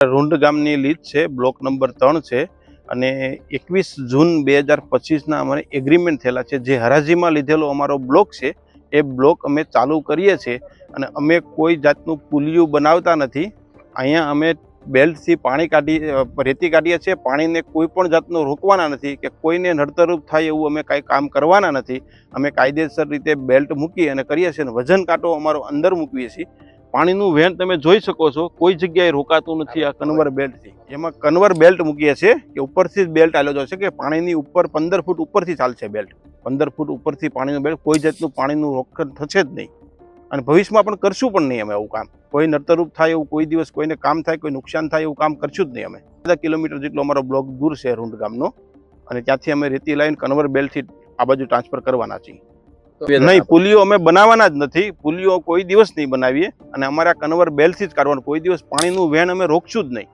રૂંડ ગામની લીજ છે, block number 3 છે અને 21 જૂન 2025 અમારે એગ્રીમેન્ટ થયેલા છે। જે હરાજીમાં લીધેલો અમારો બ્લોક છે એ બ્લોક અમે ચાલુ કરીએ છીએ અને અમે કોઈ જાતનું પુલિયું બનાવતા નથી। અહીંયા અમે બેલ્ટથી પાણી રેતી કાઢીએ છીએ। પાણીને કોઈ પણ જાતનું રોકવાના નથી કે કોઈને નડતરરૂપ થાય એવું અમે કાંઈ કામ કરવાના નથી। અમે કાયદેસર રીતે બેલ્ટ મૂકી અને કરીએ છીએ અને વજન કાંટો અમારો અંદર મૂકીએ છીએ। પાણીનું વહેણ તમે જોઈ શકો છો, કોઈ જગ્યાએ રોકાતું નથી આ કન્વર બેલ્ટથી। એમાં કન્વર બેલ્ટ મૂકીએ છીએ કે ઉપરથી જ બેલ્ટ આવેલો છે કે પાણીની ઉપર 15 ફૂટ ઉપરથી ચાલશે બેલ્ટ। 15 ફૂટ ઉપરથી પાણીનું બેલ્ટ, કોઈ જાતનું પાણીનું રોકડ થશે જ નહીં અને ભવિષ્યમાં પણ કરશું પણ નહીં અમે આવું કામ। કોઈ નડતરરૂપ થાય એવું કોઈ દિવસ કોઈને કામ થાય, કોઈ નુકસાન થાય એવું કામ કરશું જ નહીં અમે। 10 કિલોમીટર જેટલો અમારો બ્લોક દૂર છે રૂંડ ગામનો અને ત્યાંથી અમે રેતી લાવીને કન્વર બેલ્ટથી આ બાજુ ટ્રાન્સફર કરવાના છીએ। નહીં, પુલિયો અમે બનાવવાના જ નથી। પુલિયો કોઈ દિવસ નહીં બનાવીએ અને અમારા કન્વર બેલ્ટથી જ કાઢવાનું। કોઈ દિવસ પાણીનું વહેણ અમે રોકશું જ નહીં।